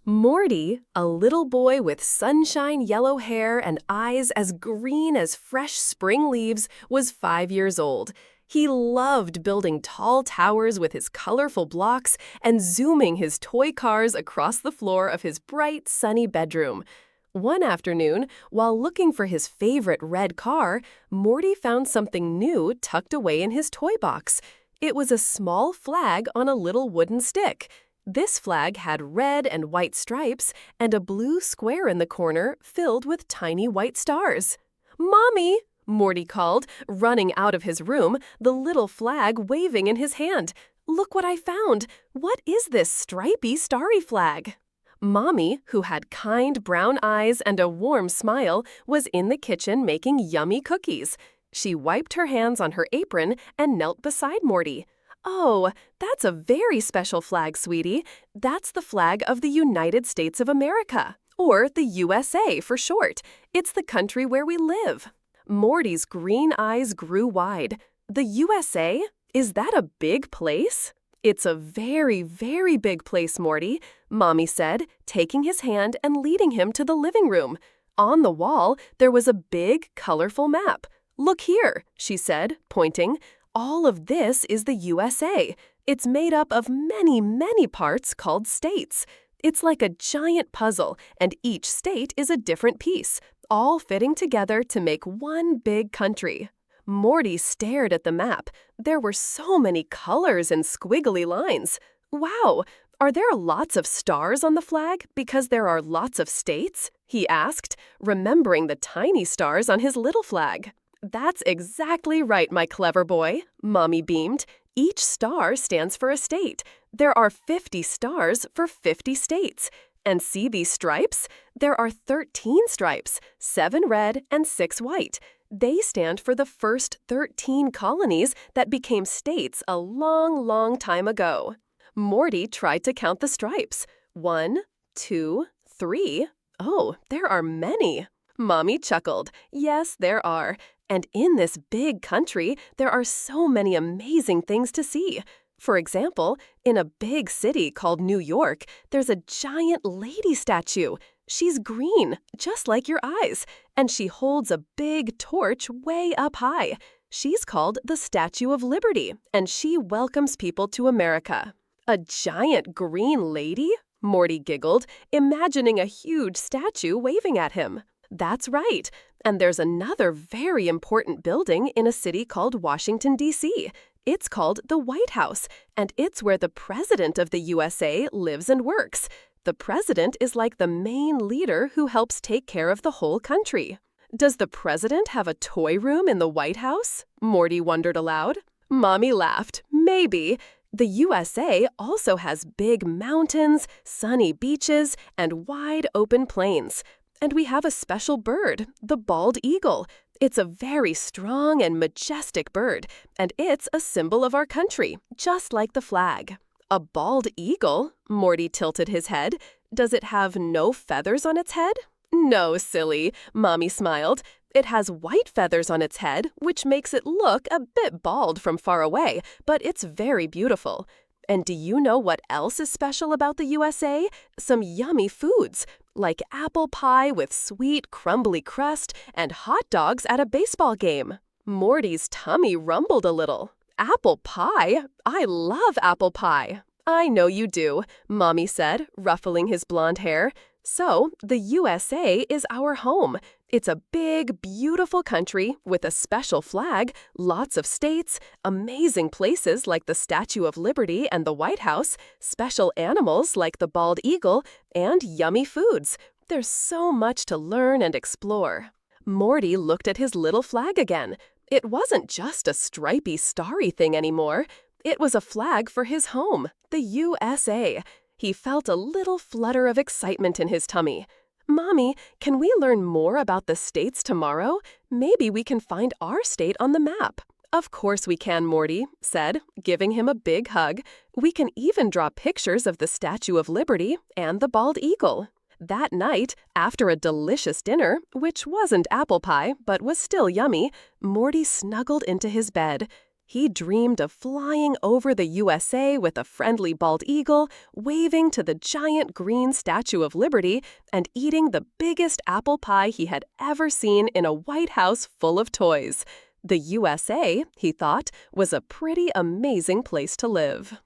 Morty, a little boy with sunshine yellow hair and eyes as green as fresh spring leaves, was 5 years old. He loved building tall towers with his colorful blocks and zooming his toy cars across the floor of his bright, sunny bedroom. One afternoon, while looking for his favorite red car, Morty found something new tucked away in his toy box. It was a small flag on a little wooden stick. This flag had red and white stripes and a blue square in the corner filled with tiny white stars. "Mommy!" Morty called, running out of his room, the little flag waving in his hand. "Look what I found! What is this stripy, starry flag?" Mommy, who had kind brown eyes and a warm smile, was in the kitchen making yummy cookies. She wiped her hands on her apron and knelt beside Morty. "Oh, that's a very special flag, sweetie. That's the flag of the United States of America, or the USA for short. It's the country where we live." Morty's green eyes grew wide. "The USA? Is that a big place?" "It's a very, very big place, Morty," Mommy said, taking his hand and leading him to the living room. On the wall, there was a big, colorful map. "Look here," she said, pointing. "All of this is the USA. It's made up of many, many parts called states. It's like a giant puzzle, and each state is a different piece, all fitting together to make one big country." Morty stared at the map. There were so many colors and squiggly lines. "Wow, are there lots of stars on the flag because there are lots of states?" he asked, remembering the tiny stars on his little flag. "That's exactly right, my clever boy," Mommy beamed. "Each star stands for a state. There are 50 stars for 50 states. And see these stripes? There are 13 stripes, 7 red and 6 white. They stand for the first 13 colonies that became states a long, long time ago." Morty tried to count the stripes. 1, 2, 3. Oh, there are many. Mommy chuckled. "Yes, there are. And in this big country, there are so many amazing things to see. For example, in a big city called New York, there's a giant lady statue. She's green, just like your eyes, and she holds a big torch way up high. She's called the Statue of Liberty, and she welcomes people to America." "A giant green lady?" Morty giggled, imagining a huge statue waving at him. "That's right. And there's another very important building in a city called Washington, D.C. It's called the White House, and it's where the President of the USA lives and works. The President is like the main leader who helps take care of the whole country." "Does the President have a toy room in the White House?" Morty wondered aloud. Mommy laughed. "Maybe. The USA also has big mountains, sunny beaches, and wide open plains. And we have a special bird, the bald eagle. It's a very strong and majestic bird, and it's a symbol of our country, just like the flag." "A bald eagle?" Morty tilted his head. "Does it have no feathers on its head?" "No, silly," Mommy smiled. "It has white feathers on its head, which makes it look a bit bald from far away, but it's very beautiful. And do you know what else is special about the USA? Some yummy foods, like apple pie with sweet, crumbly crust and hot dogs at a baseball game." Morty's tummy rumbled a little. "Apple pie? I love apple pie." "I know you do," Mommy said, ruffling his blonde hair. "So, the USA is our home. It's a big, beautiful country with a special flag, lots of states, amazing places like the Statue of Liberty and the White House, special animals like the bald eagle, and yummy foods. There's so much to learn and explore." Morty looked at his little flag again. It wasn't just a stripy, starry thing anymore. It was a flag for his home, the USA. He felt a little flutter of excitement in his tummy. "Mommy, can we learn more about the states tomorrow? Maybe we can find our state on the map." "Of course we can," Morty said, giving him a big hug. "We can even draw pictures of the Statue of Liberty and the bald eagle." That night, after a delicious dinner, which wasn't apple pie but was still yummy, Morty snuggled into his bed. He dreamed of flying over the USA with a friendly bald eagle, waving to the giant green Statue of Liberty, and eating the biggest apple pie he had ever seen in a White House full of toys. The USA, he thought, was a pretty amazing place to live.